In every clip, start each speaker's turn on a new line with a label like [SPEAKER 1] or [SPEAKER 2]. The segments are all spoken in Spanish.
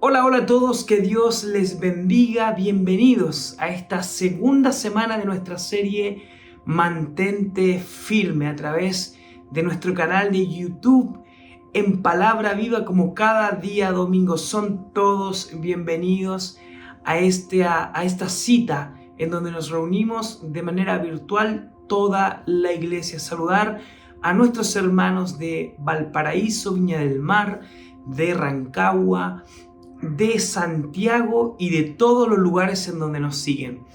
[SPEAKER 1] Hola, hola a todos, que Dios les bendiga. Bienvenidos a esta segunda semana de nuestra serie Mantente Firme a través de nuestro canal de YouTube en Palabra Viva, como cada día domingo. Son todos bienvenidos a esta cita en donde nos reunimos de manera virtual toda la iglesia. Saludar a nuestros hermanos de Valparaíso, Viña del Mar, de Rancagua, de Santiago y de todos los lugares en donde nos siguen.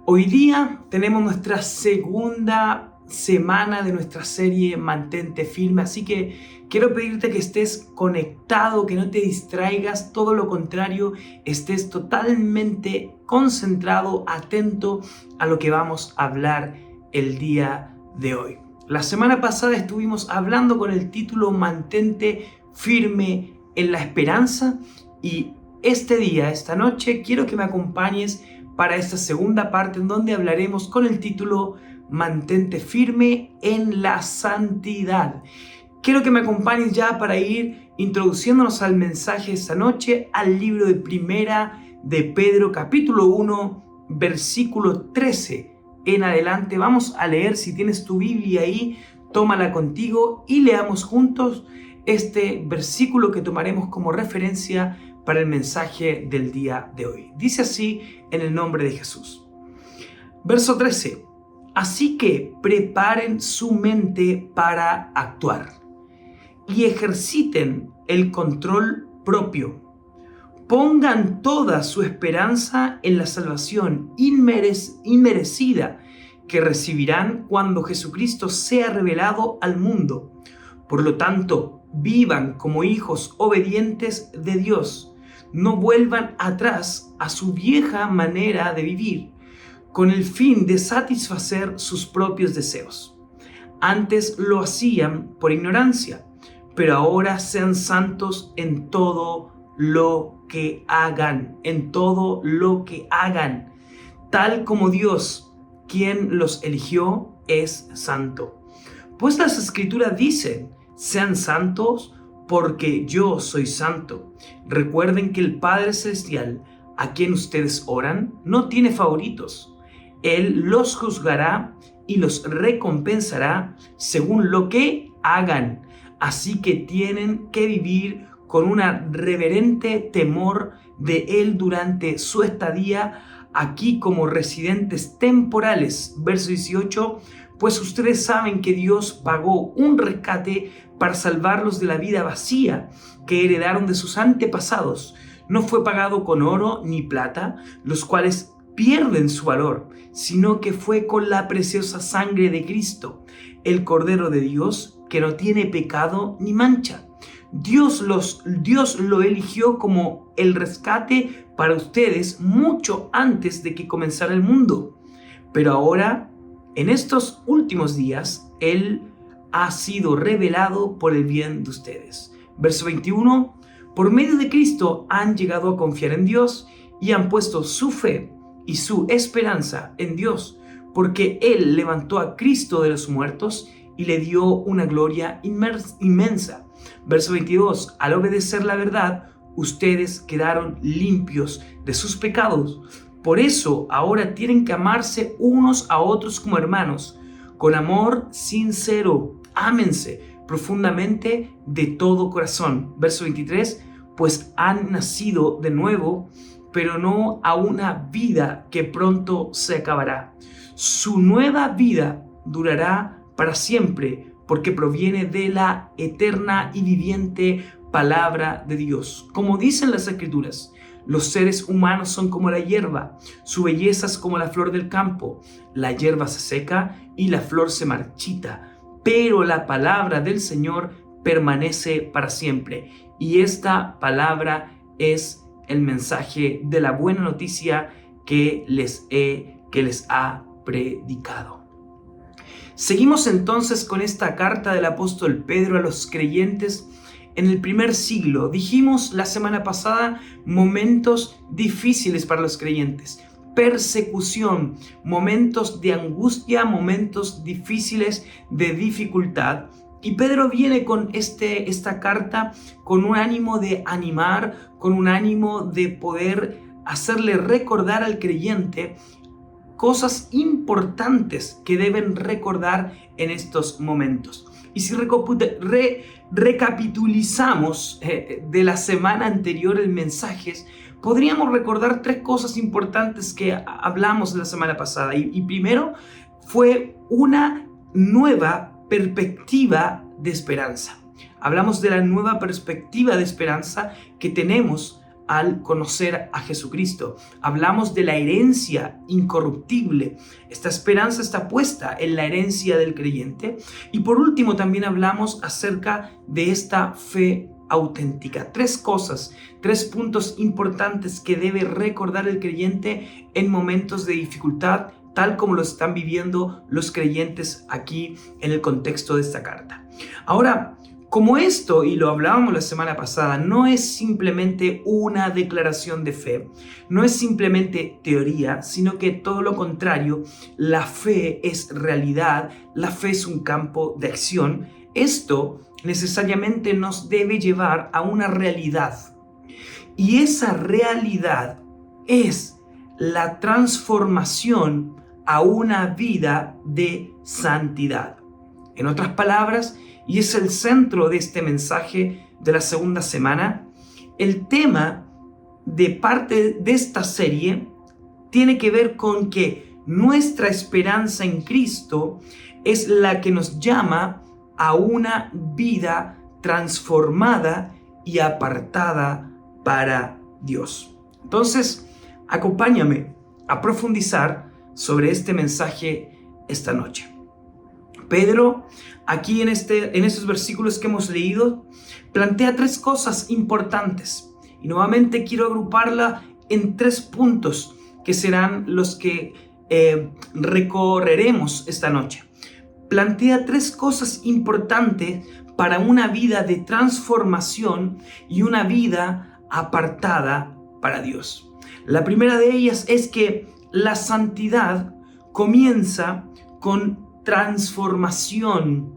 [SPEAKER 1] Hoy día tenemos nuestra segunda semana de nuestra serie Mantente Firme, así que quiero pedirte que estés conectado, que no te distraigas, todo lo contrario, estés totalmente concentrado, atento a lo que vamos a hablar el día de hoy. La semana pasada estuvimos hablando con el título Mantente Firme en la Esperanza. Y este día, esta noche, quiero que me acompañes para esta segunda parte en donde hablaremos con el título Mantente Firme en la Santidad. Quiero que me acompañes ya para ir introduciéndonos al mensaje esta noche, al libro de Primera de Pedro, capítulo 1, versículo 13 en adelante. Vamos a leer. Si tienes tu Biblia ahí, tómala contigo y leamos juntos este versículo que tomaremos como referencia para el mensaje del día de hoy. Dice así en el nombre de Jesús. Verso 13. Así que preparen su mente para actuar y ejerciten el control propio. Pongan toda su esperanza en la salvación inmerecida que recibirán cuando Jesucristo sea revelado al mundo. Por lo tanto, vivan como hijos obedientes de Dios. No vuelvan atrás a su vieja manera de vivir, con el fin de satisfacer sus propios deseos. Antes lo hacían por ignorancia, pero ahora sean santos en todo lo que hagan, tal como Dios, quien los eligió, es santo. Pues las Escrituras dicen: sean santos porque yo soy santo. Recuerden que el Padre Celestial, a quien ustedes oran, no tiene favoritos. Él los juzgará y los recompensará según lo que hagan. Así que tienen que vivir con un reverente temor de Él durante su estadía aquí como residentes temporales. Verso 18. Pues ustedes saben que Dios pagó un rescate para salvarlos de la vida vacía que heredaron de sus antepasados. No fue pagado con oro ni plata, los cuales pierden su valor, sino que fue con la preciosa sangre de Cristo, el Cordero de Dios, que no tiene pecado ni mancha. Dios lo eligió como el rescate para ustedes mucho antes de que comenzara el mundo. Pero ahora, en estos últimos días, Él ha sido revelado por el bien de ustedes. Verso 21. Por medio de Cristo han llegado a confiar en Dios y han puesto su fe y su esperanza en Dios, porque Él levantó a Cristo de los muertos y le dio una gloria inmensa. Verso 22. Al obedecer la verdad, ustedes quedaron limpios de sus pecados. Por eso ahora tienen que amarse unos a otros como hermanos, con amor sincero. Ámense profundamente de todo corazón. Verso 23. Pues han nacido de nuevo, pero no a una vida que pronto se acabará. Su nueva vida durará para siempre, porque proviene de la eterna y viviente palabra de Dios. Como dicen las Escrituras, los seres humanos son como la hierba, su belleza es como la flor del campo. La hierba se seca y la flor se marchita, pero la palabra del Señor permanece para siempre. Y esta palabra es el mensaje de la buena noticia que les ha predicado. Seguimos entonces con esta carta del apóstol Pedro a los creyentes en el primer siglo. Dijimos la semana pasada momentos difíciles para los creyentes, persecución, momentos de angustia, momentos difíciles de dificultad. Y Pedro viene con esta carta con un ánimo de animar, con un ánimo de poder hacerle recordar al creyente cosas importantes que deben recordar en estos momentos. Y si recapitulizamos de la semana anterior el mensaje, podríamos recordar 3 cosas importantes que hablamos la semana pasada. Y primero fue una nueva perspectiva de esperanza. Hablamos de la nueva perspectiva de esperanza que tenemos al conocer a Jesucristo. Hablamos de la herencia incorruptible. Esta esperanza está puesta en la herencia del creyente. Y por último también hablamos acerca de esta fe auténtica. 3 cosas, 3 puntos importantes que debe recordar el creyente en momentos de dificultad, tal como lo están viviendo los creyentes aquí en el contexto de esta carta. Ahora, como esto, y lo hablábamos la semana pasada, no es simplemente una declaración de fe, no es simplemente teoría, sino que todo lo contrario, la fe es realidad, la fe es un campo de acción. Esto necesariamente nos debe llevar a una realidad. Y esa realidad es la transformación a una vida de santidad. En otras palabras, y es el centro de este mensaje de la segunda semana, el tema de parte de esta serie tiene que ver con que nuestra esperanza en Cristo es la que nos llama a una vida transformada y apartada para Dios. Entonces, acompáñame a profundizar sobre este mensaje esta noche. Pedro, aquí en estos versículos que hemos leído, plantea 3 cosas importantes. Y nuevamente quiero agruparla en 3 puntos que serán los que recorreremos esta noche. Plantea 3 cosas importantes para una vida de transformación y una vida apartada para Dios. La primera de ellas es que la santidad comienza con transformación.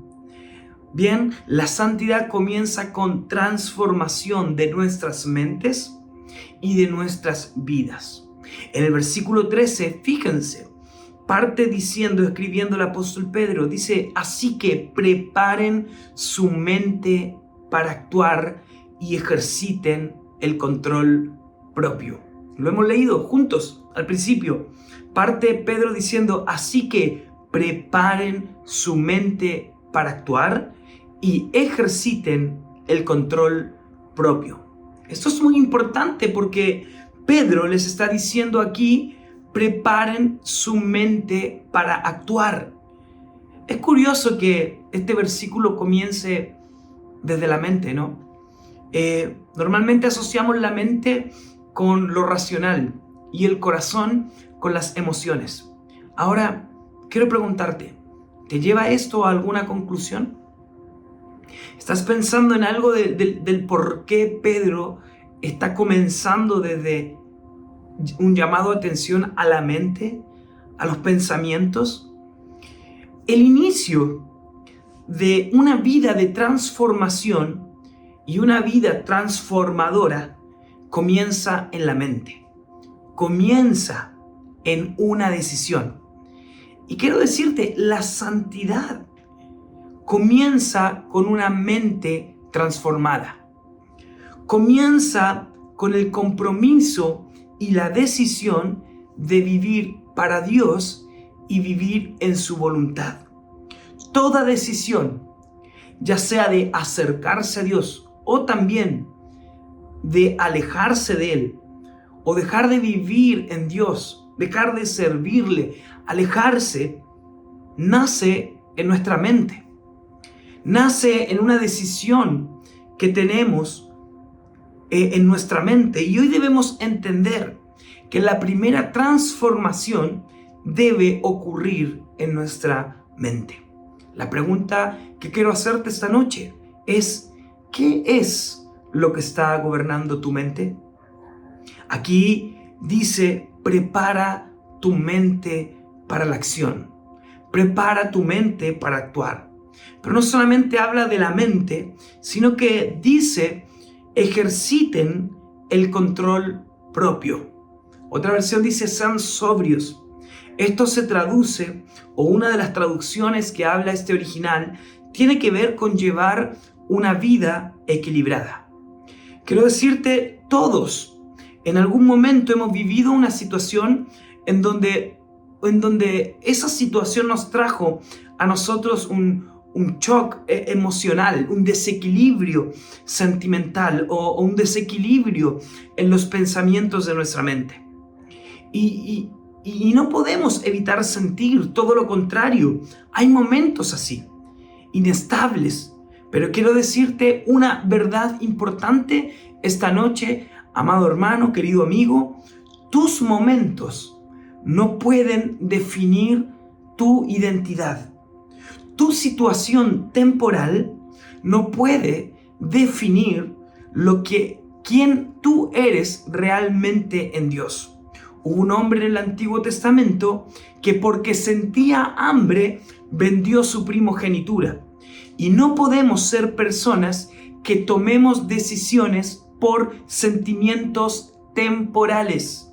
[SPEAKER 1] Bien, la santidad comienza con transformación de nuestras mentes y de nuestras vidas. En el versículo 13, fíjense, parte diciendo, escribiendo el apóstol Pedro, dice: así que preparen su mente para actuar y ejerciten el control propio. Lo hemos leído juntos al principio. Parte Pedro diciendo: así que preparen su mente para actuar y ejerciten el control propio. Esto es muy importante porque Pedro les está diciendo aquí: preparen su mente para actuar. Es curioso que este versículo comience desde la mente, ¿no? Normalmente asociamos la mente con lo racional y el corazón con las emociones. Ahora, quiero preguntarte, ¿te lleva esto a alguna conclusión? ¿Estás pensando en algo del por qué Pedro está comenzando desde un llamado de atención a la mente, a los pensamientos? El inicio de una vida de transformación y una vida transformadora comienza en la mente, comienza en una decisión. Y quiero decirte, la santidad comienza con una mente transformada. Comienza con el compromiso y la decisión de vivir para Dios y vivir en su voluntad. Toda decisión, ya sea de acercarse a Dios o también de alejarse de Él, o dejar de vivir en Dios, dejar de servirle, alejarse, nace en nuestra mente. Nace en una decisión que tenemos en nuestra mente. Y hoy debemos entender que la primera transformación debe ocurrir en nuestra mente. La pregunta que quiero hacerte esta noche es: ¿qué es lo que está gobernando tu mente? Aquí dice: prepara tu mente para la acción. Prepara tu mente para actuar. Pero no solamente habla de la mente, sino que dice, ejerciten el control propio. Otra versión dice, sean sobrios. Esto se traduce, o una de las traducciones que habla este original, tiene que ver con llevar una vida equilibrada. Quiero decirte, todos en algún momento hemos vivido una situación en donde esa situación nos trajo a nosotros un shock emocional, un desequilibrio sentimental o un desequilibrio en los pensamientos de nuestra mente. Y no podemos evitar sentir todo lo contrario. Hay momentos así, inestables. Pero quiero decirte una verdad importante esta noche, amado hermano, querido amigo. Tus momentos no pueden definir tu identidad. Tu situación temporal no puede definir quién tú eres realmente en Dios. Hubo un hombre en el Antiguo Testamento que porque sentía hambre vendió su primogenitura. Y no podemos ser personas que tomemos decisiones por sentimientos temporales.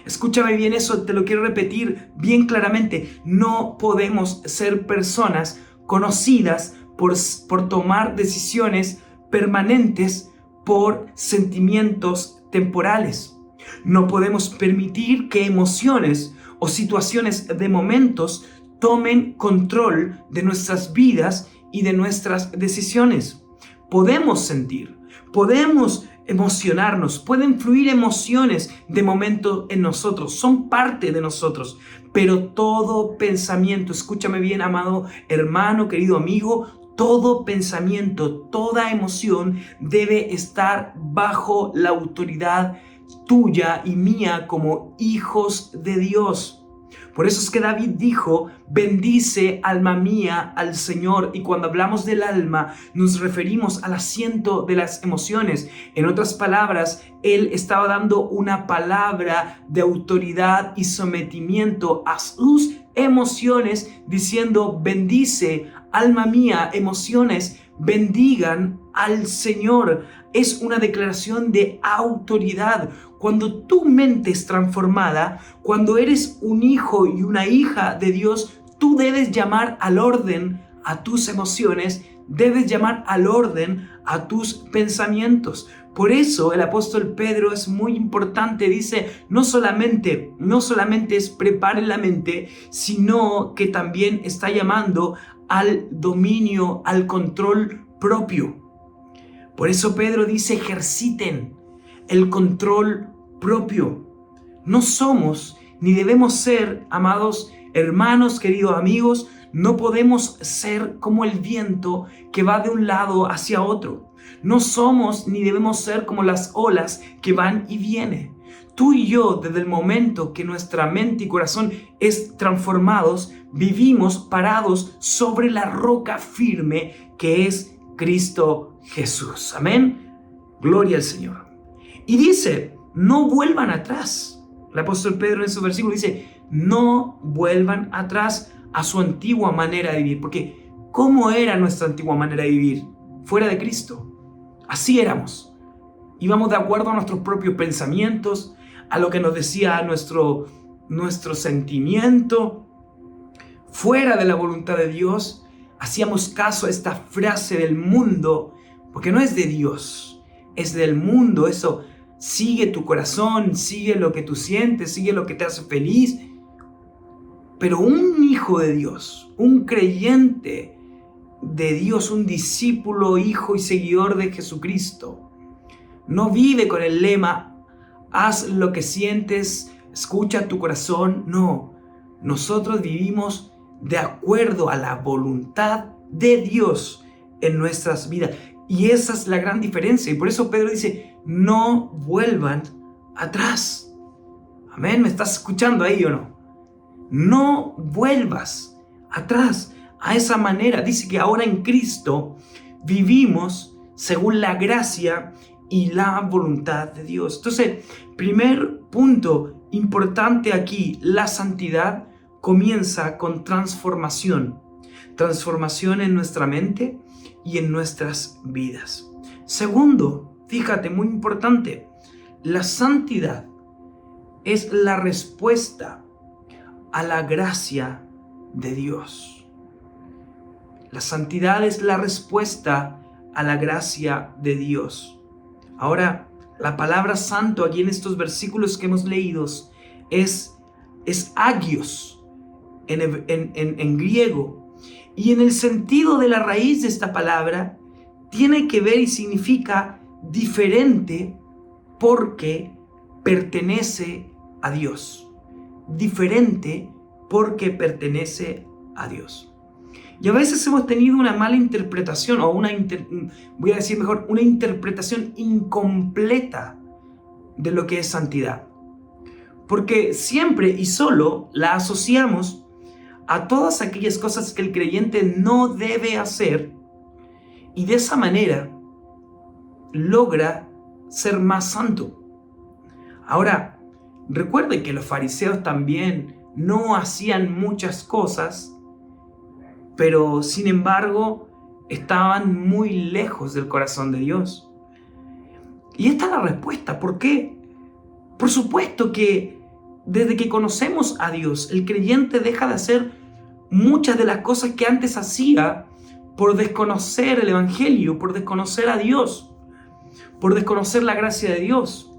[SPEAKER 1] Escúchame bien eso, te lo quiero repetir bien claramente. No podemos ser personas conocidas por tomar decisiones permanentes por sentimientos temporales. No podemos permitir que emociones o situaciones de momentos tomen control de nuestras vidas y de nuestras decisiones. Podemos sentir, podemos emocionarnos, pueden fluir emociones de momento en nosotros, son parte de nosotros, pero todo pensamiento, escúchame bien, amado hermano, querido amigo, todo pensamiento, toda emoción debe estar bajo la autoridad tuya y mía como hijos de Dios. Por eso es que David dijo, bendice alma mía al Señor. Y cuando hablamos del alma, nos referimos al asiento de las emociones. En otras palabras, él estaba dando una palabra de autoridad y sometimiento a sus emociones, diciendo, bendice alma mía, emociones, bendigan al Señor. Es una declaración de autoridad. Cuando tu mente es transformada, cuando eres un hijo y una hija de Dios, tú debes llamar al orden a tus emociones, debes llamar al orden a tus pensamientos. Por eso el apóstol Pedro es muy importante, dice, no solamente es preparen la mente, sino que también está llamando al dominio, al control propio. Por eso Pedro dice, ejerciten el control propio. No somos ni debemos ser, amados hermanos, queridos amigos, no podemos ser como el viento que va de un lado hacia otro. No somos ni debemos ser como las olas que van y vienen. Tú y yo, desde el momento que nuestra mente y corazón es transformados, vivimos parados sobre la roca firme que es Cristo Jesús. Amén. Gloria al Señor. Y dice, no vuelvan atrás. El apóstol Pedro en su versículo dice, no vuelvan atrás a su antigua manera de vivir. Porque ¿cómo era nuestra antigua manera de vivir? Fuera de Cristo. Así éramos. Íbamos de acuerdo a nuestros propios pensamientos, a lo que nos decía nuestro sentimiento. Fuera de la voluntad de Dios, hacíamos caso a esta frase del mundo, porque no es de Dios, es del mundo. Eso, sigue tu corazón, sigue lo que tú sientes, sigue lo que te hace feliz. Pero un hijo de Dios, un creyente de Dios, un discípulo, hijo y seguidor de Jesucristo, no vive con el lema, haz lo que sientes, escucha tu corazón. No, nosotros vivimos de acuerdo a la voluntad de Dios en nuestras vidas. Y esa es la gran diferencia. Y por eso Pedro dice, no vuelvan atrás. Amén, ¿me estás escuchando ahí o no? No vuelvas atrás a esa manera. Dice que ahora en Cristo vivimos según la gracia y la voluntad de Dios. Entonces, primer punto importante aquí, la santidad comienza con transformación. transformación en nuestra mente y en nuestras vidas. Segundo, fíjate, muy importante, la santidad es la respuesta a la gracia de Dios. La santidad es la respuesta a la gracia de Dios. Ahora, la palabra santo aquí en estos versículos que hemos leído es agios en griego. Y en el sentido de la raíz de esta palabra, tiene que ver y significa diferente porque pertenece a Dios. Diferente porque pertenece a Dios. Y a veces hemos tenido una mala interpretación, o una interpretación incompleta de lo que es santidad. Porque siempre y solo la asociamos a todas aquellas cosas que el creyente no debe hacer, y de esa manera logra ser más santo. Ahora, recuerde que los fariseos también no hacían muchas cosas, pero sin embargo estaban muy lejos del corazón de Dios. Y esta es la respuesta. ¿Por qué? Por supuesto que desde que conocemos a Dios, el creyente deja de hacer muchas de las cosas que antes hacía por desconocer el Evangelio, por desconocer a Dios, por desconocer la gracia de Dios.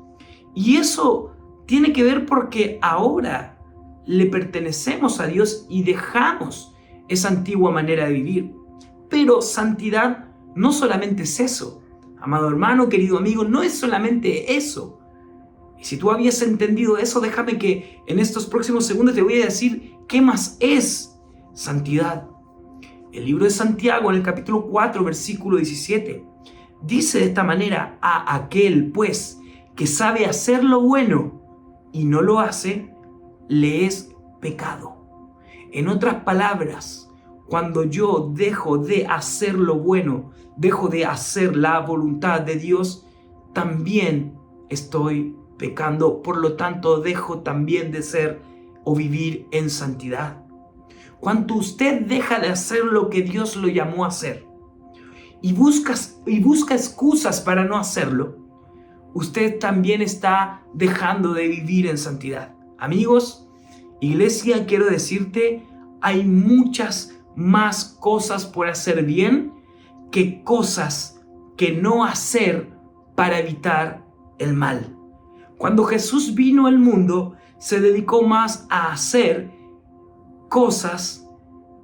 [SPEAKER 1] Y eso tiene que ver porque ahora le pertenecemos a Dios y dejamos esa antigua manera de vivir. Pero santidad no solamente es eso. Amado hermano, querido amigo, no es solamente eso. Y si tú habías entendido eso, déjame que en estos próximos segundos te voy a decir qué más es santidad. El libro de Santiago, en el capítulo 4, versículo 17, dice de esta manera: a aquel, pues, que sabe hacer lo bueno y no lo hace, le es pecado. En otras palabras, cuando yo dejo de hacer lo bueno, dejo de hacer la voluntad de Dios, también estoy pecando. Por lo tanto, dejo también de ser o vivir en santidad. Cuando usted deja de hacer lo que Dios lo llamó a hacer y busca excusas para no hacerlo, usted también está dejando de vivir en santidad. Amigos, iglesia, quiero decirte, hay muchas más cosas por hacer bien que cosas que no hacer para evitar el mal. Cuando Jesús vino al mundo, se dedicó más a hacer cosas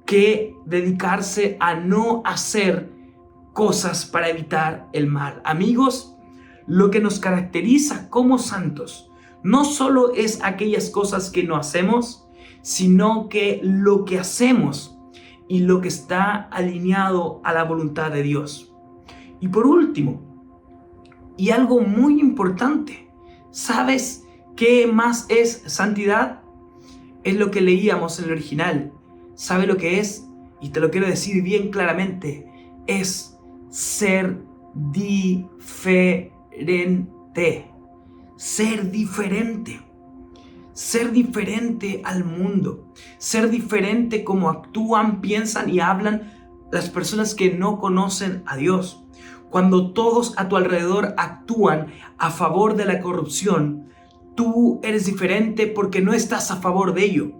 [SPEAKER 1] que dedicarse a no hacer cosas para evitar el mal. Amigos, lo que nos caracteriza como santos no solo es aquellas cosas que no hacemos, sino que lo que hacemos y lo que está alineado a la voluntad de Dios. Y por último, y algo muy importante, ¿sabes qué más es santidad? Es lo que leíamos en el original. ¿Sabe lo que es? Y te lo quiero decir bien claramente. Es ser diferente. Ser diferente. Ser diferente al mundo. Ser diferente como actúan, piensan y hablan las personas que no conocen a Dios. Cuando todos a tu alrededor actúan a favor de la corrupción, tú eres diferente porque no estás a favor de ello.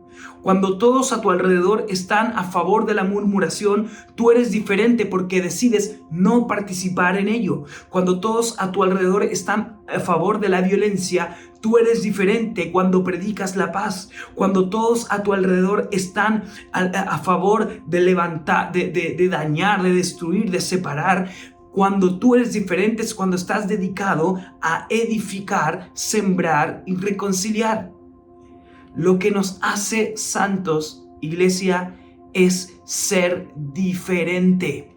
[SPEAKER 1] Cuando todos a tu alrededor están a favor de la murmuración, tú eres diferente porque decides no participar en ello. Cuando todos a tu alrededor están a favor de la violencia, tú eres diferente cuando predicas la paz. Cuando todos a tu alrededor están a favor de levantar, de dañar, de destruir, de separar, cuando tú eres diferente es cuando estás dedicado a edificar, sembrar y reconciliar. Lo que nos hace santos, iglesia, es ser diferente.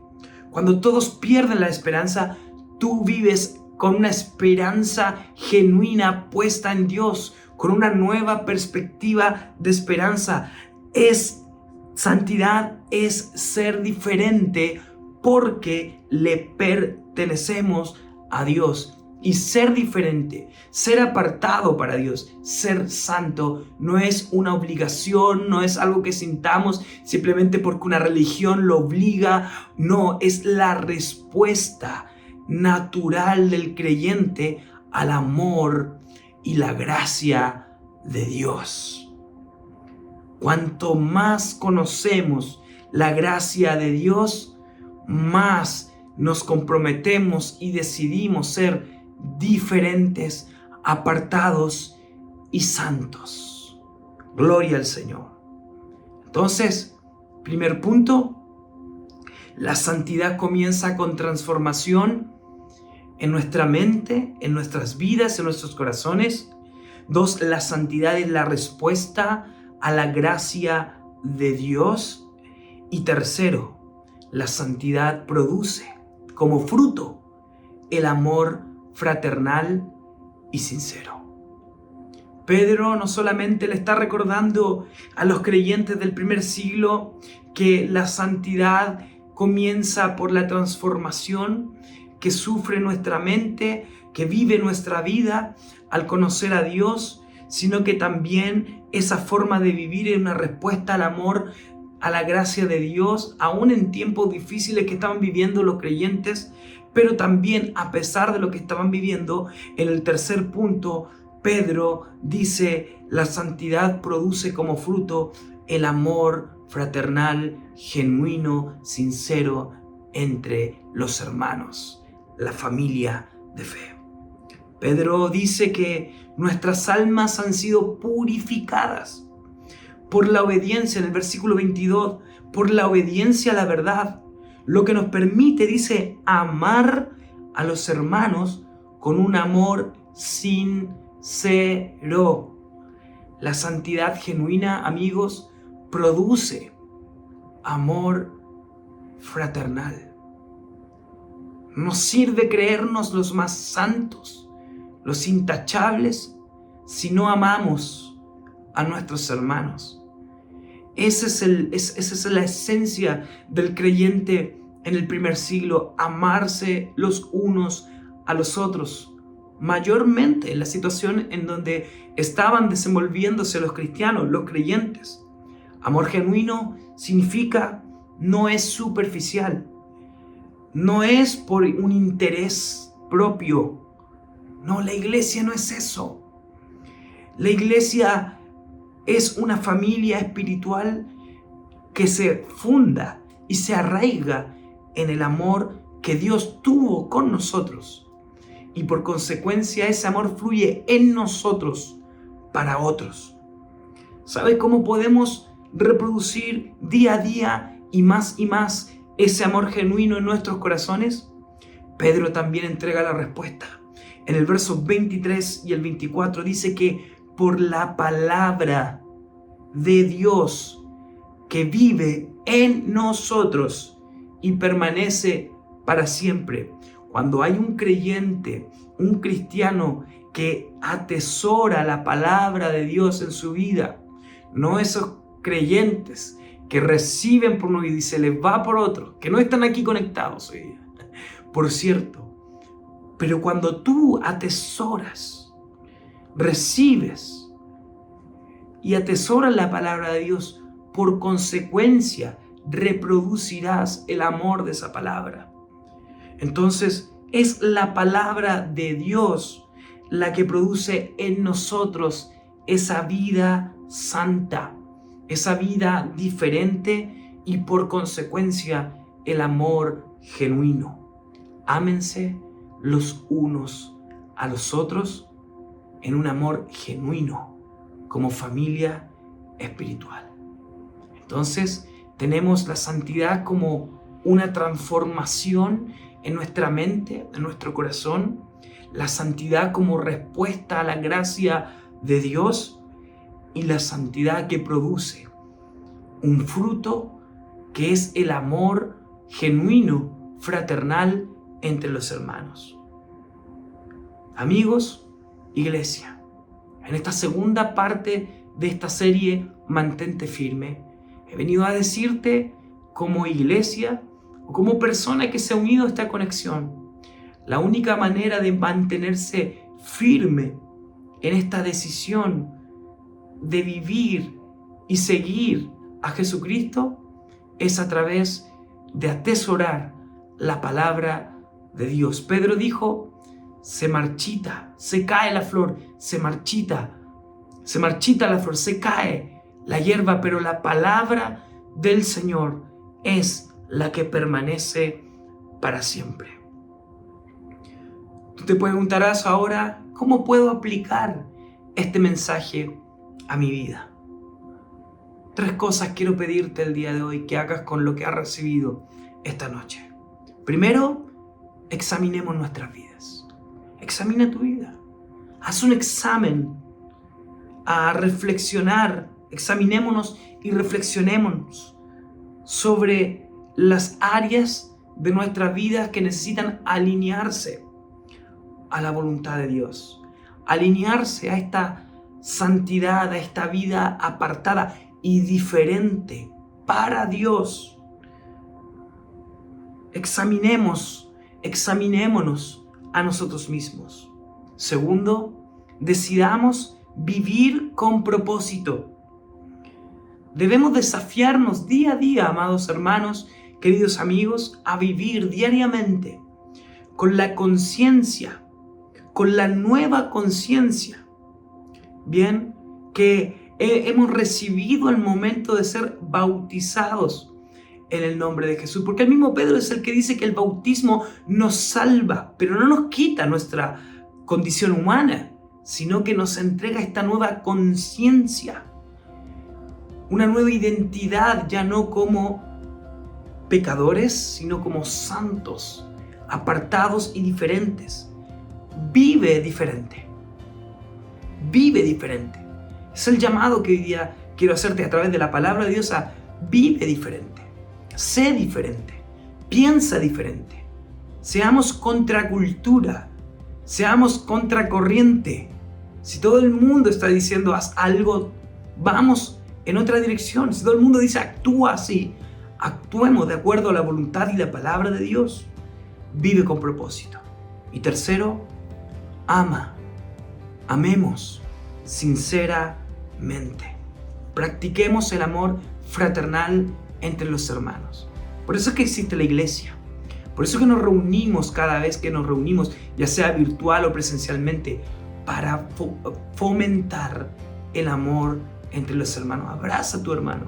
[SPEAKER 1] Cuando todos pierden la esperanza, tú vives con una esperanza genuina puesta en Dios, con una nueva perspectiva de esperanza. Santidad es ser diferente porque le pertenecemos a Dios Y ser diferente, ser apartado para Dios, ser santo, no es una obligación, no es algo que sintamos simplemente porque una religión lo obliga. No, es la respuesta natural del creyente al amor y la gracia de Dios. Cuanto más conocemos la gracia de Dios, más nos comprometemos y decidimos ser diferentes, apartados y santos. Gloria al Señor. Entonces, primer punto, la santidad comienza con transformación en nuestra mente, en nuestras vidas, en nuestros corazones. 2, la santidad es la respuesta a la gracia de Dios. Y tercero, la santidad produce como fruto el amor fraternal y sincero. Pedro no solamente le está recordando a los creyentes del primer siglo que la santidad comienza por la transformación que sufre nuestra mente, que vive nuestra vida al conocer a Dios, sino que también esa forma de vivir es una respuesta al amor, a la gracia de Dios, aún en tiempos difíciles que estaban viviendo los creyentes. Pero también, a pesar de lo que estaban viviendo, en el tercer punto, Pedro dice, la santidad produce como fruto el amor fraternal, genuino, sincero entre los hermanos, la familia de fe. Pedro dice que nuestras almas han sido purificadas por la obediencia, en el versículo 22, por la obediencia a la verdad. Lo que nos permite, dice, amar a los hermanos con un amor sincero. La santidad genuina, amigos, produce amor fraternal. Nos sirve creernos los más santos, los intachables, si no amamos a nuestros hermanos. Esa es la esencia del creyente en el primer siglo, amarse los unos a los otros. Mayormente en la situación en donde estaban desenvolviéndose los cristianos, los creyentes. Amor genuino significa, no es superficial, no es por un interés propio. No, la iglesia no es eso. La iglesia es una familia espiritual que se funda y se arraiga en el amor que Dios tuvo con nosotros. Y por consecuencia ese amor fluye en nosotros para otros. ¿Sabe cómo podemos reproducir día a día y más ese amor genuino en nuestros corazones? Pedro también entrega la respuesta. En el verso 23 y el 24 dice que por la palabra de Dios que vive en nosotros y permanece para siempre. Cuando hay un creyente, un cristiano que atesora la palabra de Dios en su vida, no esos creyentes que reciben por uno y se les va por otro, que no están aquí conectados hoy día, por cierto. Pero cuando tú atesoras, recibes y atesoras la palabra de Dios, por consecuencia reproducirás el amor de esa palabra. Entonces es la palabra de Dios la que produce en nosotros esa vida santa, esa vida diferente y por consecuencia el amor genuino. Ámense los unos a los otros en un amor genuino como familia espiritual. Entonces tenemos la santidad como una transformación en nuestra mente, en nuestro corazón, la santidad como respuesta a la gracia de Dios y la santidad que produce un fruto que es el amor genuino, fraternal entre los hermanos. Amigos, iglesia, en esta segunda parte de esta serie, Mantente Firme, he venido a decirte como iglesia o como persona que se ha unido a esta conexión, La única manera de mantenerse firme en esta decisión de vivir y seguir a Jesucristo es a través de atesorar la palabra de Dios. Pedro dijo: se marchita, se cae la flor, se marchita la flor, se cae la hierba, pero la palabra del Señor es la que permanece para siempre. Tú te preguntarás ahora: ¿cómo puedo aplicar este mensaje a mi vida? 3 cosas quiero pedirte el día de hoy que hagas con lo que has recibido esta noche. Primero, examinemos nuestras vidas. Examina tu vida. Haz un examen a reflexionar. Examinémonos y reflexionémonos sobre las áreas de nuestra vida que necesitan alinearse a la voluntad de Dios. Alinearse a esta santidad, a esta vida apartada y diferente para Dios. Examinémonos a nosotros mismos. Segundo, decidamos vivir con propósito. Debemos desafiarnos día a día, amados hermanos, queridos amigos, a vivir diariamente con la conciencia, con la nueva conciencia, bien, que hemos recibido al momento de ser bautizados en el nombre de Jesús. Porque el mismo Pedro es el que dice que el bautismo nos salva, pero no nos quita nuestra condición humana, sino que nos entrega esta nueva conciencia, una nueva identidad, ya no como pecadores, sino como santos, apartados y diferentes. Vive diferente. Vive diferente. Es el llamado que hoy día quiero hacerte a través de la palabra de Dios a vive diferente, sé diferente, piensa diferente. Seamos contracultura, seamos contracorriente. Si todo el mundo está diciendo haz algo, vamos en otra dirección. Si todo el mundo dice actúa así, actuemos de acuerdo a la voluntad y la palabra de Dios. Vive con propósito. Y tercero, amemos sinceramente. Practiquemos el amor fraternal entre los hermanos. Por eso es que existe la iglesia. Por eso es que nos reunimos cada vez que nos reunimos, ya sea virtual o presencialmente, para fomentar el amor entre los hermanos. Abraza a tu hermano,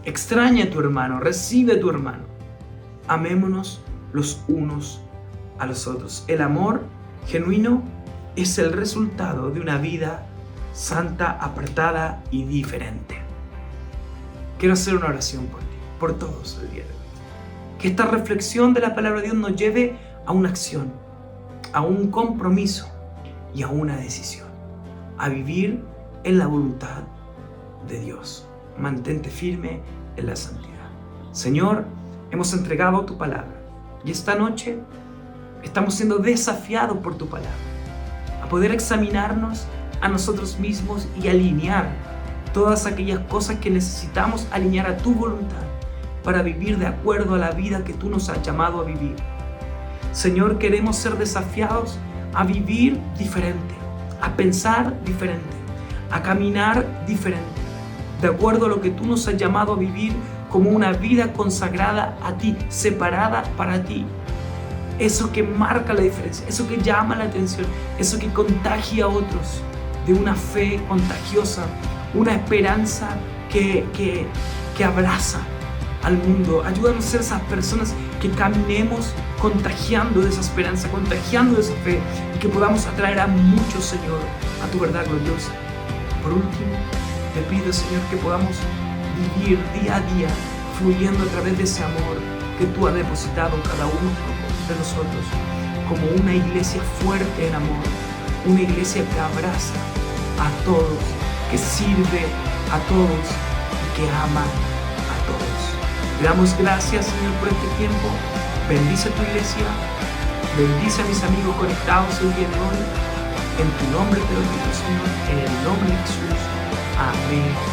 [SPEAKER 1] extraña a tu hermano, recibe a tu hermano. Amémonos los unos a los otros. El amor genuino es el resultado de una vida santa, apartada y diferente. Quiero hacer una oración por ti, por todos el día de hoy. Que esta reflexión de la palabra de Dios nos lleve a una acción, a un compromiso y a una decisión, a vivir en la voluntad de Dios. Mantente firme en la santidad. Señor, hemos entregado tu palabra y esta noche estamos siendo desafiados por tu palabra a poder examinarnos a nosotros mismos y alinear todas aquellas cosas que necesitamos alinear a tu voluntad para vivir de acuerdo a la vida que tú nos has llamado a vivir. Señor, queremos ser desafiados a vivir diferente, a pensar diferente, a caminar diferente, de acuerdo a lo que tú nos has llamado a vivir como una vida consagrada a ti, separada para ti. Eso que marca la diferencia, eso que llama la atención, eso que contagia a otros de una fe contagiosa, una esperanza que abraza al mundo. Ayúdanos a ser esas personas que caminemos contagiando de esa esperanza, contagiando de esa fe, y que podamos atraer a muchos, Señor, a tu verdad gloriosa. Por último, te pido, Señor, que podamos vivir día a día fluyendo a través de ese amor que tú has depositado en cada uno de nosotros, como una iglesia fuerte en amor, una iglesia que abraza a todos, que sirve a todos y que ama a todos. Te damos gracias, Señor, por este tiempo. Bendice a tu iglesia, bendice a mis amigos conectados el día de hoy. En tu nombre te lo pido, Señor, en el nombre de Jesús. Amén.